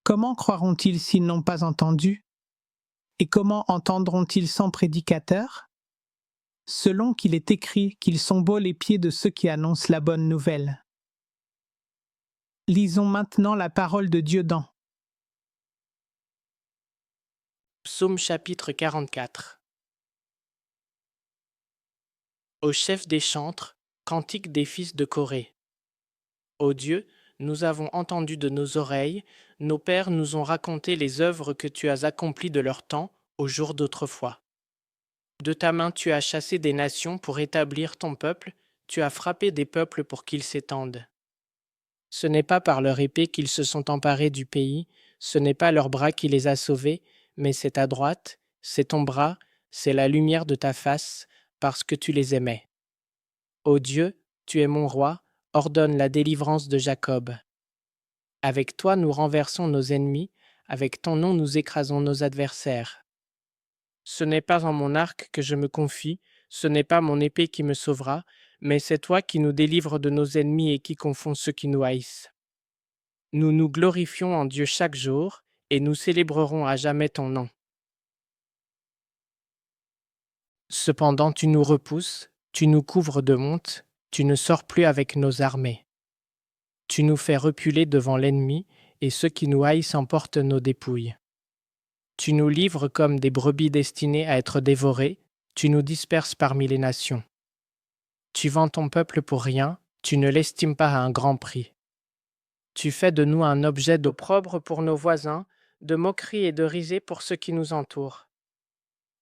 Comment croiront-ils s'ils n'ont pas entendu? Et comment entendront-ils sans prédicateur? Selon qu'il est écrit qu'ils sont beaux les pieds de ceux qui annoncent la bonne nouvelle. Lisons maintenant la parole de Dieu dans Psaume chapitre 44. Au chef des chantres, cantique des fils de Corée. Ô Dieu, nous avons entendu de nos oreilles, nos pères nous ont raconté les œuvres que tu as accomplies de leur temps, au jour d'autrefois. De ta main tu as chassé des nations pour établir ton peuple, tu as frappé des peuples pour qu'ils s'étendent. Ce n'est pas par leur épée qu'ils se sont emparés du pays, ce n'est pas leur bras qui les a sauvés, mais c'est ta droite, c'est ton bras, c'est la lumière de ta face, parce que tu les aimais. Ô Dieu, tu es mon roi, ordonne la délivrance de Jacob. Avec toi nous renversons nos ennemis, avec ton nom nous écrasons nos adversaires. Ce n'est pas en mon arc que je me confie, ce n'est pas mon épée qui me sauvera, mais c'est toi qui nous délivres de nos ennemis et qui confonds ceux qui nous haïssent. Nous nous glorifions en Dieu chaque jour, et nous célébrerons à jamais ton nom. Cependant tu nous repousses, tu nous couvres de honte, tu ne sors plus avec nos armées. Tu nous fais reculer devant l'ennemi, et ceux qui nous haïssent emportent nos dépouilles. Tu nous livres comme des brebis destinées à être dévorées, tu nous disperses parmi les nations. Tu vends ton peuple pour rien, tu ne l'estimes pas à un grand prix. Tu fais de nous un objet d'opprobre pour nos voisins, de moquerie et de risée pour ceux qui nous entourent.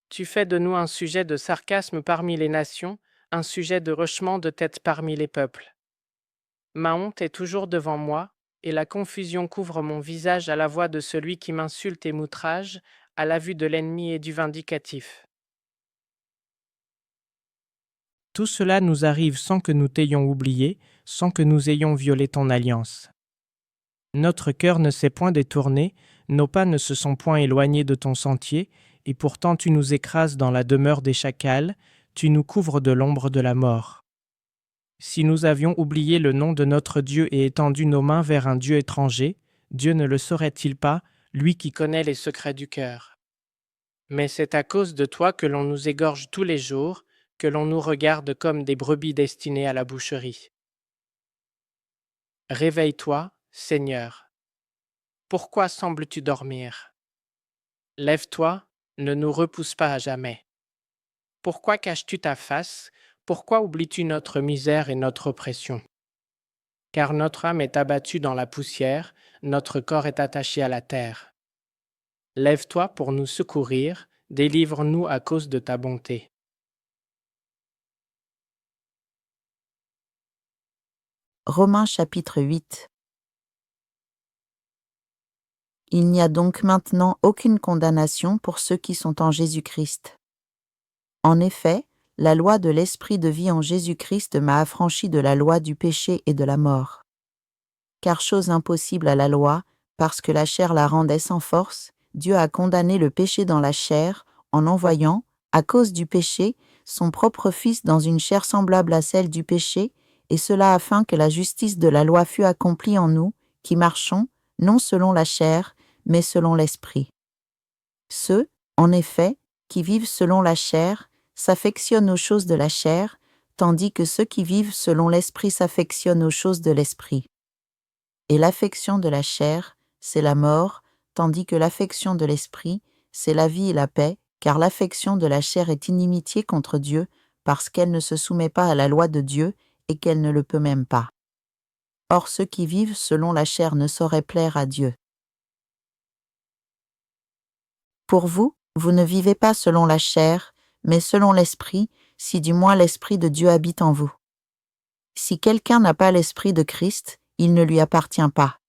Tu fais de nous un sujet de sarcasme parmi les nations, un sujet de hochement de tête parmi les peuples. Ma honte est toujours devant moi, et la confusion couvre mon visage à la voix de celui qui m'insulte et m'outrage, à la vue de l'ennemi et du vindicatif. Tout cela nous arrive sans que nous t'ayons oublié, sans que nous ayons violé ton alliance. Notre cœur ne s'est point détourné, nos pas ne se sont point éloignés de ton sentier, et pourtant tu nous écrases dans la demeure des chacals, tu nous couvres de l'ombre de la mort. Si nous avions oublié le nom de notre Dieu et étendu nos mains vers un Dieu étranger, Dieu ne le saurait-il pas, lui qui connaît les secrets du cœur? Mais c'est à cause de toi que l'on nous égorge tous les jours, que l'on nous regarde comme des brebis destinées à la boucherie. Réveille-toi, Seigneur. Pourquoi sembles-tu dormir? Lève-toi, ne nous repousse pas à jamais. Pourquoi caches-tu ta face? Pourquoi oublies-tu notre misère et notre oppression? Car notre âme est abattue dans la poussière, notre corps est attaché à la terre. Lève-toi pour nous secourir, délivre-nous à cause de ta bonté. Romains chapitre 8. Il n'y a donc maintenant aucune condamnation pour ceux qui sont en Jésus-Christ. En effet, la loi de l'Esprit de vie en Jésus-Christ m'a affranchi de la loi du péché et de la mort. Car chose impossible à la loi, parce que la chair la rendait sans force, Dieu a condamné le péché dans la chair, en envoyant, à cause du péché, son propre Fils dans une chair semblable à celle du péché, et cela afin que la justice de la loi fût accomplie en nous, qui marchons, non selon la chair, mais selon l'Esprit. Ceux, en effet, qui vivent selon la chair, s'affectionnent aux choses de la chair, tandis que ceux qui vivent selon l'Esprit s'affectionnent aux choses de l'Esprit. Et l'affection de la chair, c'est la mort, tandis que l'affection de l'Esprit, c'est la vie et la paix, car l'affection de la chair est inimitié contre Dieu, parce qu'elle ne se soumet pas à la loi de Dieu et qu'elle ne le peut même pas. Or ceux qui vivent selon la chair ne sauraient plaire à Dieu. Pour vous, vous ne vivez pas selon la chair, mais selon l'Esprit, si du moins l'Esprit de Dieu habite en vous. Si quelqu'un n'a pas l'Esprit de Christ, il ne lui appartient pas.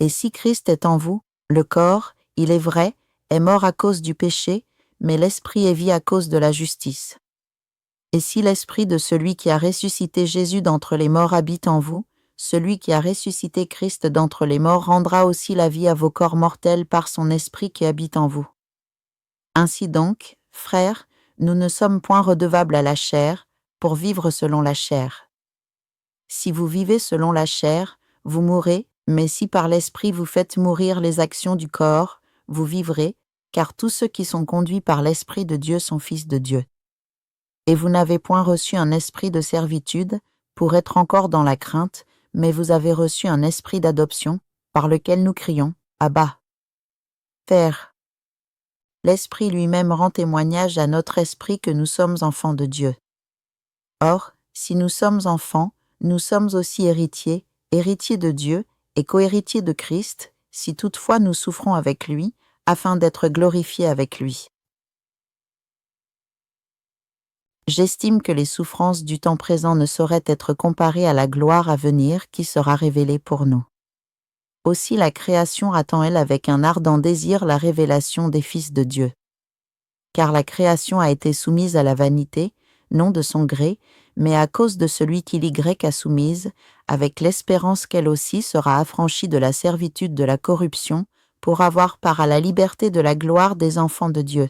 Et si Christ est en vous, le corps, il est vrai, est mort à cause du péché, mais l'Esprit est vie à cause de la justice. Et si l'Esprit de celui qui a ressuscité Jésus d'entre les morts habite en vous, celui qui a ressuscité Christ d'entre les morts rendra aussi la vie à vos corps mortels par son Esprit qui habite en vous. Ainsi donc, frères, nous ne sommes point redevables à la chair, pour vivre selon la chair. Si vous vivez selon la chair, vous mourrez, Mais si par l'Esprit vous faites mourir les actions du corps, vous vivrez, car tous ceux qui sont conduits par l'Esprit de Dieu sont fils de Dieu. Et vous n'avez point reçu un esprit de servitude pour être encore dans la crainte, mais vous avez reçu un esprit d'adoption, par lequel nous crions « Abba ». Père. L'Esprit lui-même rend témoignage à notre esprit que nous sommes enfants de Dieu. Or, si nous sommes enfants, nous sommes aussi héritiers, héritiers de Dieu et cohéritiers de Christ, si toutefois nous souffrons avec lui, afin d'être glorifiés avec lui. J'estime que les souffrances du temps présent ne sauraient être comparées à la gloire à venir qui sera révélée pour nous. Aussi la création attend-elle avec un ardent désir la révélation des fils de Dieu. Car la création a été soumise à la vanité, non de son gré, mais à cause de celui qui l'Y a soumise, avec l'espérance qu'elle aussi sera affranchie de la servitude de la corruption, pour avoir part à la liberté de la gloire des enfants de Dieu.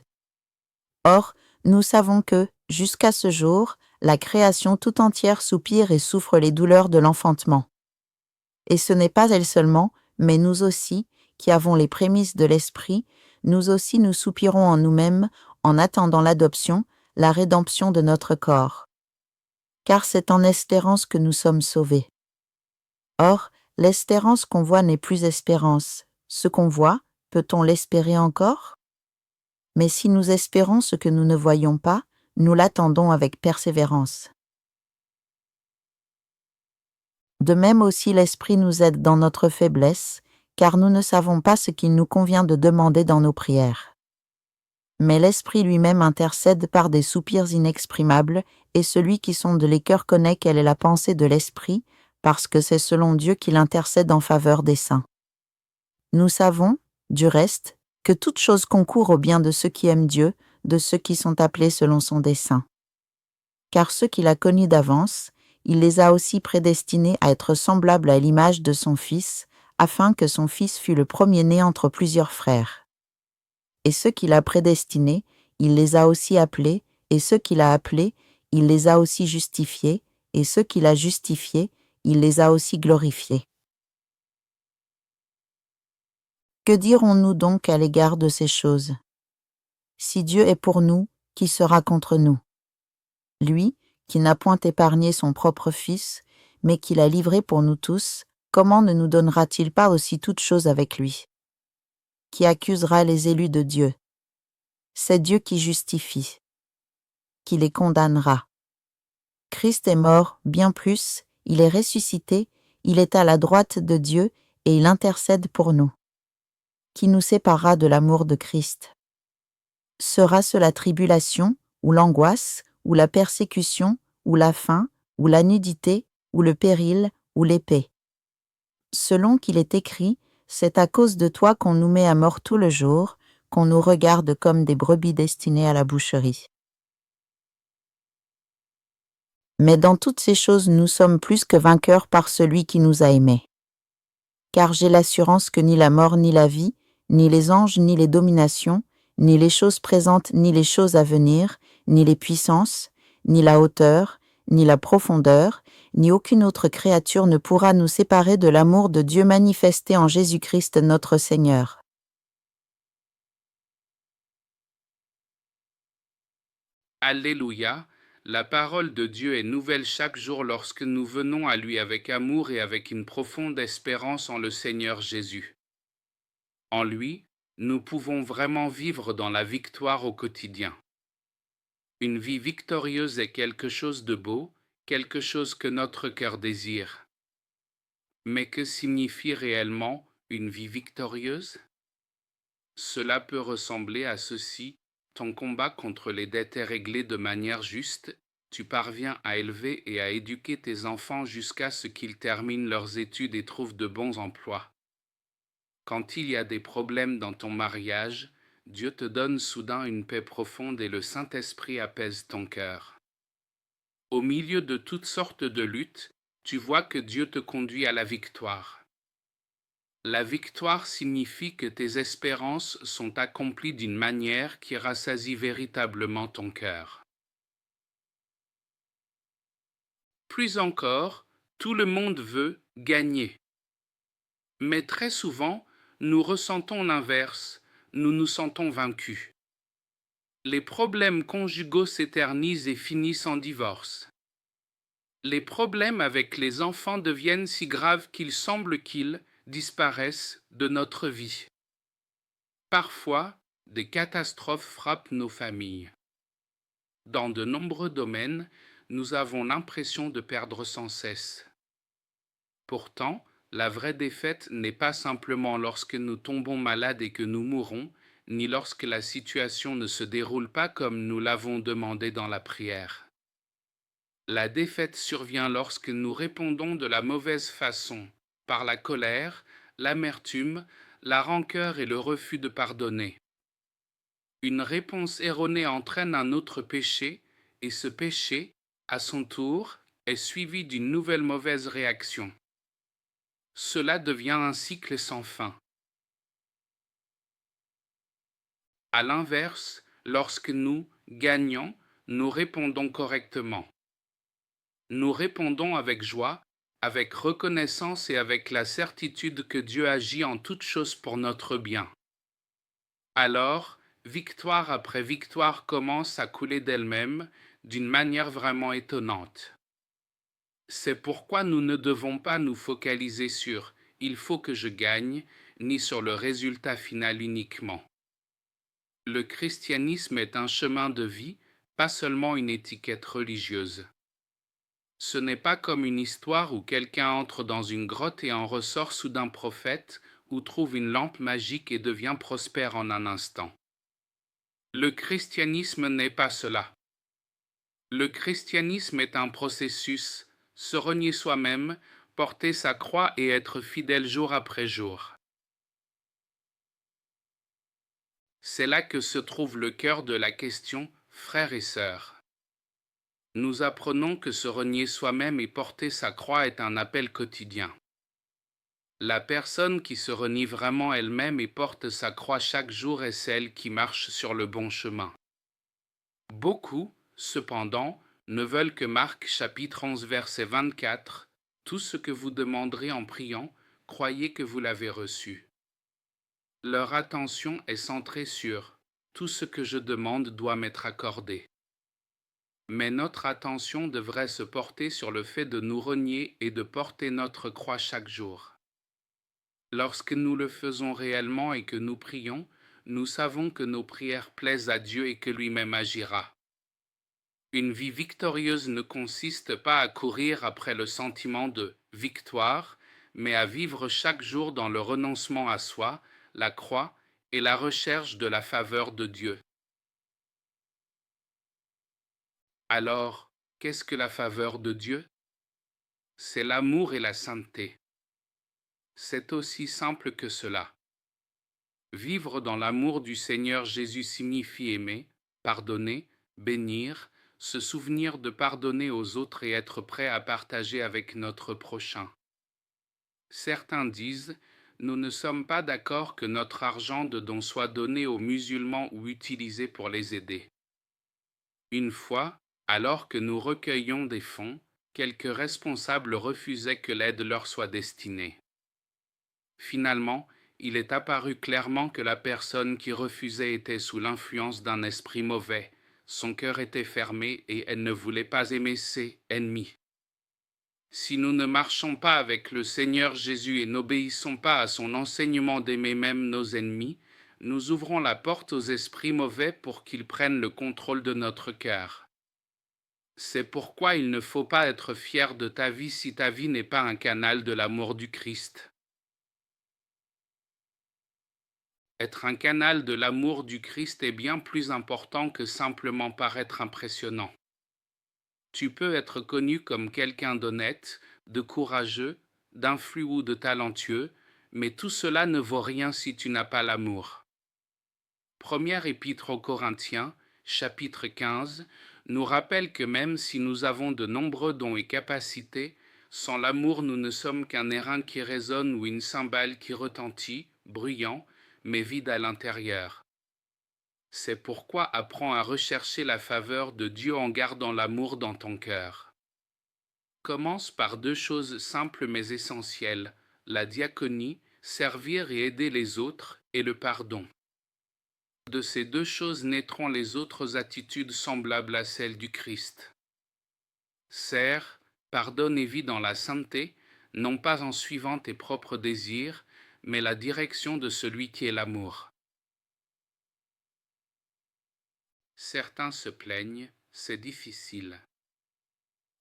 Or, nous savons que, jusqu'à ce jour, la création tout entière soupire et souffre les douleurs de l'enfantement. Et ce n'est pas elle seulement, mais nous aussi, qui avons les prémices de l'Esprit, nous aussi nous soupirons en nous-mêmes, en attendant l'adoption, la rédemption de notre corps. Car c'est en espérance que nous sommes sauvés. Or, l'espérance qu'on voit n'est plus espérance. Ce qu'on voit, peut-on l'espérer encore? Mais si nous espérons ce que nous ne voyons pas, nous l'attendons avec persévérance. De même aussi l'Esprit nous aide dans notre faiblesse, car nous ne savons pas ce qu'il nous convient de demander dans nos prières. Mais l'Esprit lui-même intercède par des soupirs inexprimables, et celui qui sonde les cœurs connaît quelle est la pensée de l'Esprit, parce que c'est selon Dieu qu'il intercède en faveur des saints. Nous savons, du reste, que toute chose concourt au bien de ceux qui aiment Dieu, de ceux qui sont appelés selon son dessein. Car ceux qu'il a connus d'avance, il les a aussi prédestinés à être semblables à l'image de son Fils, afin que son Fils fût le premier-né entre plusieurs frères. Et ceux qu'il a prédestinés, il les a aussi appelés, et ceux qu'il a appelés, il les a aussi justifiés, et ceux qu'il a justifiés, il les a aussi glorifiés. Que dirons-nous donc à l'égard de ces choses? Si Dieu est pour nous, qui sera contre nous? Lui, qui n'a point épargné son propre Fils, mais qui l'a livré pour nous tous, comment ne nous donnera-t-il pas aussi toutes choses avec lui? Qui accusera les élus de Dieu? C'est Dieu qui justifie. Qui les condamnera? Christ est mort, bien plus, il est ressuscité, il est à la droite de Dieu et il intercède pour nous. Qui nous séparera de l'amour de Christ? Sera-ce la tribulation, ou l'angoisse, ou la persécution, ou la faim, ou la nudité, ou le péril, ou l'épée? Selon qu'il est écrit, c'est à cause de toi qu'on nous met à mort tout le jour, qu'on nous regarde comme des brebis destinées à la boucherie. Mais dans toutes ces choses nous sommes plus que vainqueurs par celui qui nous a aimés. Car j'ai l'assurance que ni la mort ni la vie, ni les anges ni les dominations, ni les choses présentes ni les choses à venir, ni les puissances, ni la hauteur, ni la profondeur, ni aucune autre créature ne pourra nous séparer de l'amour de Dieu manifesté en Jésus-Christ notre Seigneur. Alléluia, la parole de Dieu est nouvelle chaque jour lorsque nous venons à lui avec amour et avec une profonde espérance en le Seigneur Jésus. En lui, nous pouvons vraiment vivre dans la victoire au quotidien. Une vie victorieuse est quelque chose de beau, quelque chose que notre cœur désire. Mais que signifie réellement une vie victorieuse? Cela peut ressembler à ceci: ton combat contre les dettes est réglé de manière juste, tu parviens à élever et à éduquer tes enfants jusqu'à ce qu'ils terminent leurs études et trouvent de bons emplois. Quand il y a des problèmes dans ton mariage, Dieu te donne soudain une paix profonde et le Saint-Esprit apaise ton cœur. Au milieu de toutes sortes de luttes, tu vois que Dieu te conduit à la victoire. La victoire signifie que tes espérances sont accomplies d'une manière qui rassasie véritablement ton cœur. Plus encore, tout le monde veut gagner. Mais très souvent, nous ressentons l'inverse, nous nous sentons vaincus. Les problèmes conjugaux s'éternisent et finissent en divorce. Les problèmes avec les enfants deviennent si graves qu'il semble qu'ils disparaissent de notre vie. Parfois, des catastrophes frappent nos familles. Dans de nombreux domaines, nous avons l'impression de perdre sans cesse. Pourtant, la vraie défaite n'est pas simplement lorsque nous tombons malades et que nous mourons, ni lorsque la situation ne se déroule pas comme nous l'avons demandé dans la prière. La défaite survient lorsque nous répondons de la mauvaise façon, par la colère, l'amertume, la rancœur et le refus de pardonner. Une réponse erronée entraîne un autre péché, et ce péché, à son tour, est suivi d'une nouvelle mauvaise réaction. Cela devient un cycle sans fin. À l'inverse, lorsque nous gagnons, nous répondons correctement. Nous répondons avec joie, avec reconnaissance et avec la certitude que Dieu agit en toutes choses pour notre bien. Alors, victoire après victoire commence à couler d'elle-même d'une manière vraiment étonnante. C'est pourquoi nous ne devons pas nous focaliser sur « il faut que je gagne » ni sur le résultat final uniquement. Le christianisme est un chemin de vie, pas seulement une étiquette religieuse. Ce n'est pas comme une histoire où quelqu'un entre dans une grotte et en ressort soudain prophète, ou trouve une lampe magique et devient prospère en un instant. Le christianisme n'est pas cela. Le christianisme est un processus, se renier soi-même, porter sa croix et être fidèle jour après jour. C'est là que se trouve le cœur de la question, frères et sœurs. Nous apprenons que se renier soi-même et porter sa croix est un appel quotidien. La personne qui se renie vraiment elle-même et porte sa croix chaque jour est celle qui marche sur le bon chemin. Beaucoup, cependant, ne veulent que Marc chapitre 11 verset 24, « Tout ce que vous demanderez en priant, croyez que vous l'avez reçu. » Leur attention est centrée sur « Tout ce que je demande doit m'être accordé. » Mais notre attention devrait se porter sur le fait de nous renier et de porter notre croix chaque jour. Lorsque nous le faisons réellement et que nous prions, nous savons que nos prières plaisent à Dieu et que lui-même agira. Une vie victorieuse ne consiste pas à courir après le sentiment de victoire, mais à vivre chaque jour dans le renoncement à soi, la croix et la recherche de la faveur de Dieu. Alors, qu'est-ce que la faveur de Dieu? C'est l'amour et la sainteté. C'est aussi simple que cela. Vivre dans l'amour du Seigneur Jésus signifie aimer, pardonner, bénir, se souvenir de pardonner aux autres et être prêt à partager avec notre prochain. Certains disent, nous ne sommes pas d'accord que notre argent de don soit donné aux musulmans ou utilisé pour les aider. Une fois, alors que nous recueillions des fonds, quelques responsables refusaient que l'aide leur soit destinée. Finalement, il est apparu clairement que la personne qui refusait était sous l'influence d'un esprit mauvais. Son cœur était fermé et elle ne voulait pas aimer ses ennemis. Si nous ne marchons pas avec le Seigneur Jésus et n'obéissons pas à son enseignement d'aimer même nos ennemis, nous ouvrons la porte aux esprits mauvais pour qu'ils prennent le contrôle de notre cœur. C'est pourquoi il ne faut pas être fier de ta vie si ta vie n'est pas un canal de l'amour du Christ. Être un canal de l'amour du Christ est bien plus important que simplement paraître impressionnant. Tu peux être connu comme quelqu'un d'honnête, de courageux, d'influent ou de talentueux, mais tout cela ne vaut rien si tu n'as pas l'amour. Première épître aux Corinthiens, chapitre 15, nous rappelle que même si nous avons de nombreux dons et capacités, sans l'amour nous ne sommes qu'un airain qui résonne ou une cymbale qui retentit, bruyant, mais vide à l'intérieur. C'est pourquoi apprends à rechercher la faveur de Dieu en gardant l'amour dans ton cœur. Commence par deux choses simples mais essentielles, la diaconie, servir et aider les autres et le pardon. De ces deux choses naîtront les autres attitudes semblables à celles du Christ. Sers, pardonne et vis dans la sainteté, non pas en suivant tes propres désirs, mais la direction de celui qui est l'amour. Certains se plaignent, c'est difficile.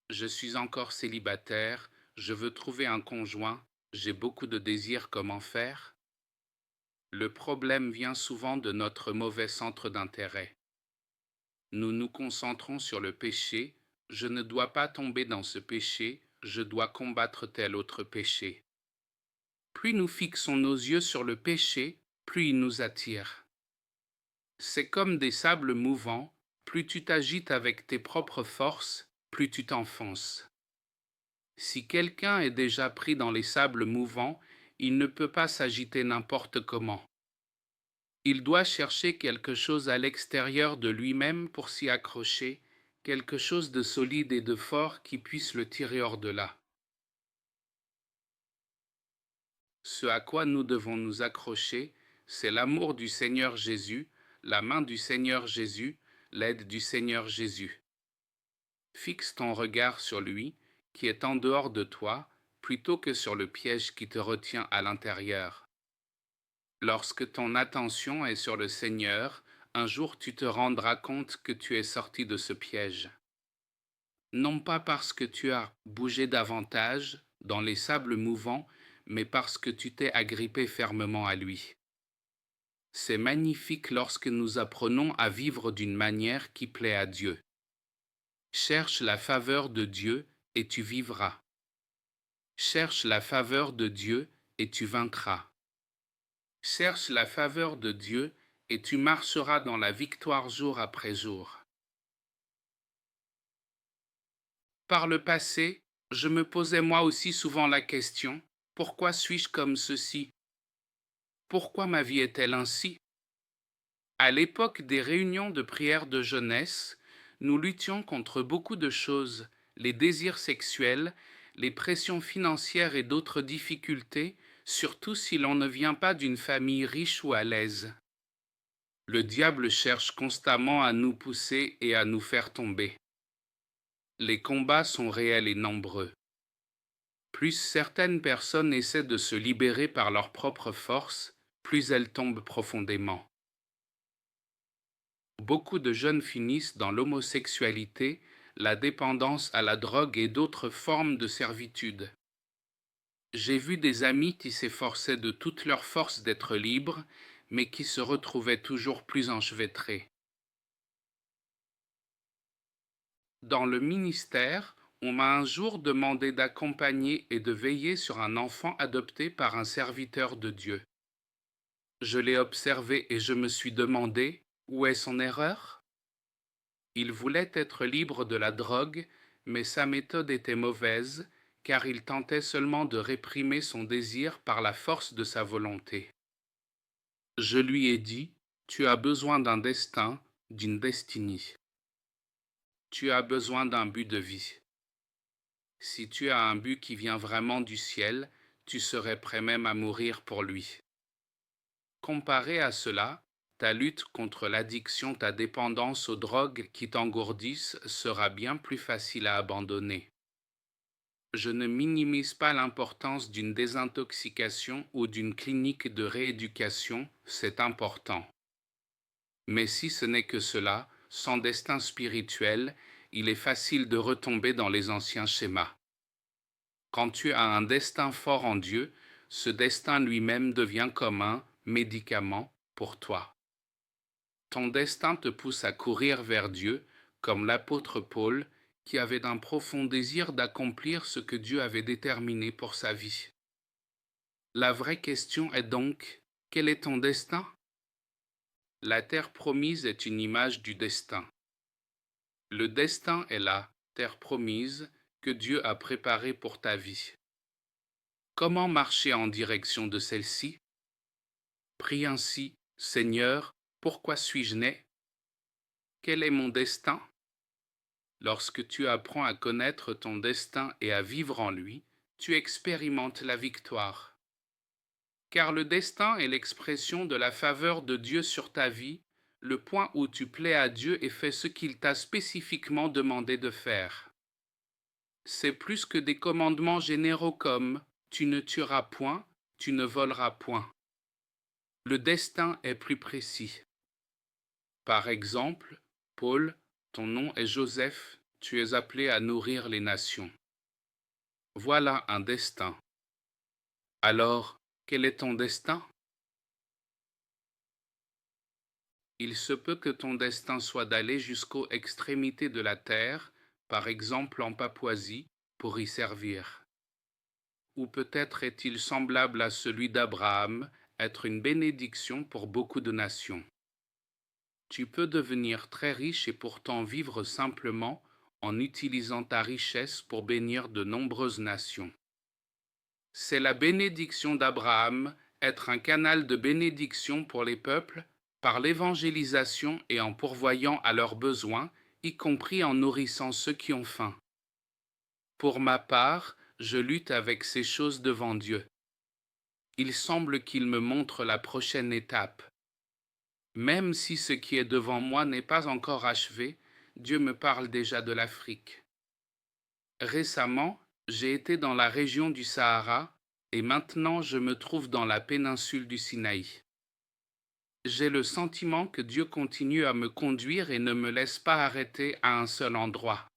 Je suis encore célibataire, je veux trouver un conjoint, j'ai beaucoup de désirs, comment faire? Le problème vient souvent de notre mauvais centre d'intérêt. Nous nous concentrons sur le péché, je ne dois pas tomber dans ce péché, je dois combattre tel autre péché. Plus nous fixons nos yeux sur le péché, plus il nous attire. C'est comme des sables mouvants, plus tu t'agites avec tes propres forces, plus tu t'enfonces. Si quelqu'un est déjà pris dans les sables mouvants, il ne peut pas s'agiter n'importe comment. Il doit chercher quelque chose à l'extérieur de lui-même pour s'y accrocher, quelque chose de solide et de fort qui puisse le tirer hors de là. Ce à quoi nous devons nous accrocher, c'est l'amour du Seigneur Jésus, la main du Seigneur Jésus, l'aide du Seigneur Jésus. Fixe ton regard sur lui, qui est en dehors de toi, plutôt que sur le piège qui te retient à l'intérieur. Lorsque ton attention est sur le Seigneur, un jour tu te rendras compte que tu es sorti de ce piège. Non pas parce que tu as bougé davantage dans les sables mouvants, mais parce que tu t'es agrippé fermement à lui. C'est magnifique lorsque nous apprenons à vivre d'une manière qui plaît à Dieu. Cherche la faveur de Dieu et tu vivras. Cherche la faveur de Dieu et tu vaincras. Cherche la faveur de Dieu et tu marcheras dans la victoire jour après jour. Par le passé, je me posais moi aussi souvent la question, pourquoi suis-je comme ceci? Pourquoi ma vie est-elle ainsi? À l'époque des réunions de prière de jeunesse, nous luttions contre beaucoup de choses, les désirs sexuels, les pressions financières et d'autres difficultés, surtout si l'on ne vient pas d'une famille riche ou à l'aise. Le diable cherche constamment à nous pousser et à nous faire tomber. Les combats sont réels et nombreux. Plus certaines personnes essaient de se libérer par leur propre force, plus elles tombent profondément. Beaucoup de jeunes finissent dans l'homosexualité, la dépendance à la drogue et d'autres formes de servitude. J'ai vu des amis qui s'efforçaient de toute leur force d'être libres, mais qui se retrouvaient toujours plus enchevêtrés. Dans le ministère, on m'a un jour demandé d'accompagner et de veiller sur un enfant adopté par un serviteur de Dieu. Je l'ai observé et je me suis demandé, où est son erreur? Il voulait être libre de la drogue, mais sa méthode était mauvaise, car il tentait seulement de réprimer son désir par la force de sa volonté. Je lui ai dit, tu as besoin d'un destin, d'une destinée. Tu as besoin d'un but de vie. Si tu as un but qui vient vraiment du ciel, tu serais prêt même à mourir pour lui. Comparé à cela, ta lutte contre l'addiction, ta dépendance aux drogues qui t'engourdissent sera bien plus facile à abandonner. Je ne minimise pas l'importance d'une désintoxication ou d'une clinique de rééducation, c'est important. Mais si ce n'est que cela, sans destin spirituel, il est facile de retomber dans les anciens schémas. Quand tu as un destin fort en Dieu, ce destin lui-même devient comme un médicament pour toi. Ton destin te pousse à courir vers Dieu, comme l'apôtre Paul, qui avait un profond désir d'accomplir ce que Dieu avait déterminé pour sa vie. La vraie question est donc, quel est ton destin? La terre promise est une image du destin. Le destin est la terre promise que Dieu a préparée pour ta vie. Comment marcher en direction de celle-ci? Prie ainsi, Seigneur, pourquoi suis-je né? Quel est mon destin? Lorsque tu apprends à connaître ton destin et à vivre en lui, tu expérimentes la victoire. car le destin est l'expression de la faveur de Dieu sur ta vie, le point où tu plais à Dieu et fais ce qu'il t'a spécifiquement demandé de faire. C'est plus que des commandements généraux comme « tu ne tueras point, tu ne voleras point ». Le destin est plus précis. Par exemple, Paul, ton nom est Joseph, tu es appelé à nourrir les nations. Voilà un destin. Alors, quel est ton destin? Il se peut que ton destin soit d'aller jusqu'aux extrémités de la terre, par exemple en Papouasie, pour y servir. Ou peut-être est-il semblable à celui d'Abraham, être une bénédiction pour beaucoup de nations. Tu peux devenir très riche et pourtant vivre simplement en utilisant ta richesse pour bénir de nombreuses nations. C'est la bénédiction d'Abraham, être un canal de bénédiction pour les peuples, par l'évangélisation et en pourvoyant à leurs besoins, y compris en nourrissant ceux qui ont faim. Pour ma part, je lutte avec ces choses devant Dieu. Il semble qu'il me montre la prochaine étape. Même si ce qui est devant moi n'est pas encore achevé, Dieu me parle déjà de l'Afrique. Récemment, j'ai été dans la région du Sahara et maintenant je me trouve dans la péninsule du Sinaï. J'ai le sentiment que Dieu continue à me conduire et ne me laisse pas arrêter à un seul endroit.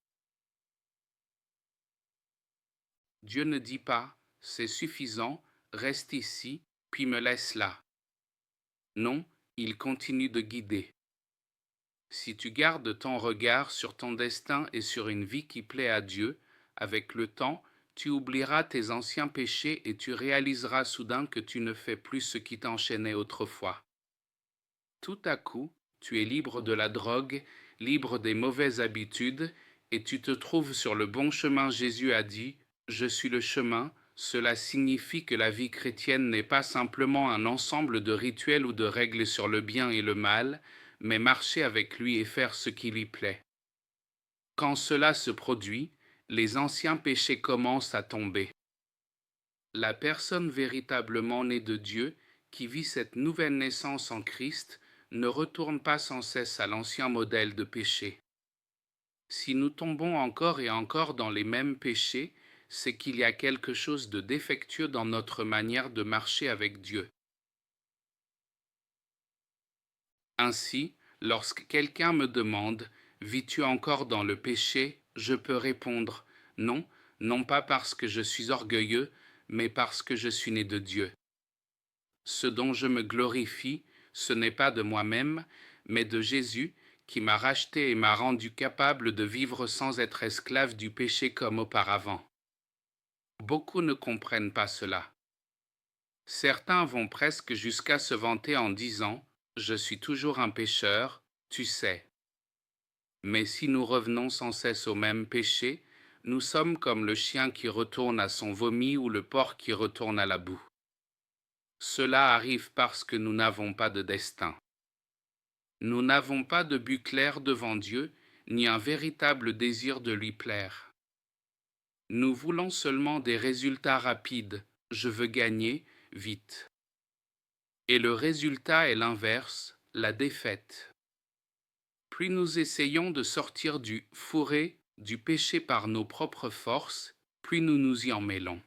Dieu ne dit pas « c'est suffisant, reste ici, puis me laisse là ». Non, il continue de guider. Si tu gardes ton regard sur ton destin et sur une vie qui plaît à Dieu, avec le temps, tu oublieras tes anciens péchés et tu réaliseras soudain que tu ne fais plus ce qui t'enchaînait autrefois. Tout à coup, tu es libre de la drogue, libre des mauvaises habitudes, et tu te trouves sur le bon chemin. Jésus a dit « Je suis le chemin ». Cela signifie que la vie chrétienne n'est pas simplement un ensemble de rituels ou de règles sur le bien et le mal, mais marcher avec lui et faire ce qui lui plaît. Quand cela se produit, les anciens péchés commencent à tomber. La personne véritablement née de Dieu, qui vit cette nouvelle naissance en Christ, ne retourne pas sans cesse à l'ancien modèle de péché. Si nous tombons encore et encore dans les mêmes péchés, c'est qu'il y a quelque chose de défectueux dans notre manière de marcher avec Dieu. Ainsi, lorsque quelqu'un me demande « Vis-tu encore dans le péché ?» je peux répondre « Non, non pas parce que je suis orgueilleux, mais parce que je suis né de Dieu. Ce dont je me glorifie, ce n'est pas de moi-même, mais de Jésus, qui m'a racheté et m'a rendu capable de vivre sans être esclave du péché comme auparavant. » Beaucoup ne comprennent pas cela. Certains vont presque jusqu'à se vanter en disant « Je suis toujours un pécheur, tu sais. » Mais si nous revenons sans cesse au même péché, nous sommes comme le chien qui retourne à son vomi ou le porc qui retourne à la boue. Cela arrive parce que nous n'avons pas de destin. Nous n'avons pas de but clair devant Dieu, ni un véritable désir de lui plaire. Nous voulons seulement des résultats rapides. Je veux gagner vite. Et le résultat est l'inverse, la défaite. Plus nous essayons de sortir du fourré du péché par nos propres forces, plus nous nous y emmêlons.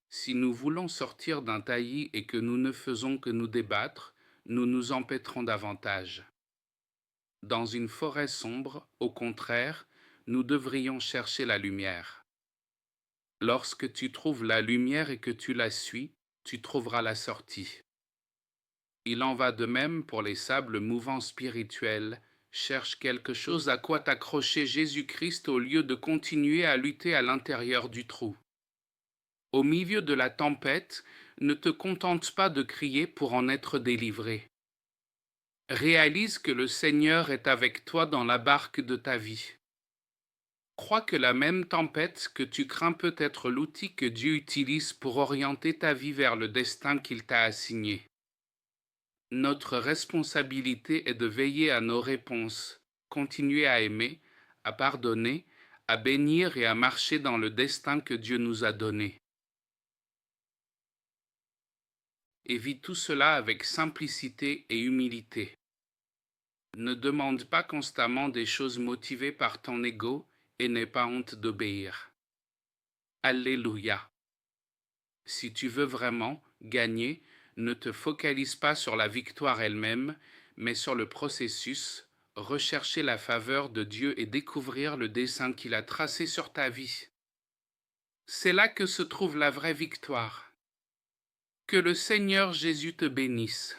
Si nous voulons sortir d'un taillis et que nous ne faisons que nous débattre, nous nous empêtrons davantage. Dans une forêt sombre, au contraire, nous devrions chercher la lumière. Lorsque tu trouves la lumière et que tu la suis, tu trouveras la sortie. Il en va de même pour les sables mouvants spirituels. Cherche quelque chose à quoi t'accrocher Jésus-Christ au lieu de continuer à lutter à l'intérieur du trou. Au milieu de la tempête, ne te contente pas de crier pour en être délivré. Réalise que le Seigneur est avec toi dans la barque de ta vie. Crois que la même tempête que tu crains peut être l'outil que Dieu utilise pour orienter ta vie vers le destin qu'il t'a assigné. Notre responsabilité est de veiller à nos réponses, continuer à aimer, à pardonner, à bénir et à marcher dans le destin que Dieu nous a donné. et vis tout cela avec simplicité et humilité. Ne demande pas constamment des choses motivées par ton ego et n'aie pas honte d'obéir. Alléluia. Si tu veux vraiment gagner, ne te focalise pas sur la victoire elle-même, mais sur le processus, rechercher la faveur de Dieu et découvrir le dessein qu'il a tracé sur ta vie. C'est là que se trouve la vraie victoire. Que le Seigneur Jésus te bénisse.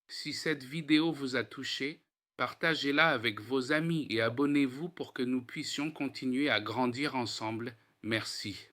Si cette vidéo vous a touché, partagez-la avec vos amis et abonnez-vous pour que nous puissions continuer à grandir ensemble. Merci.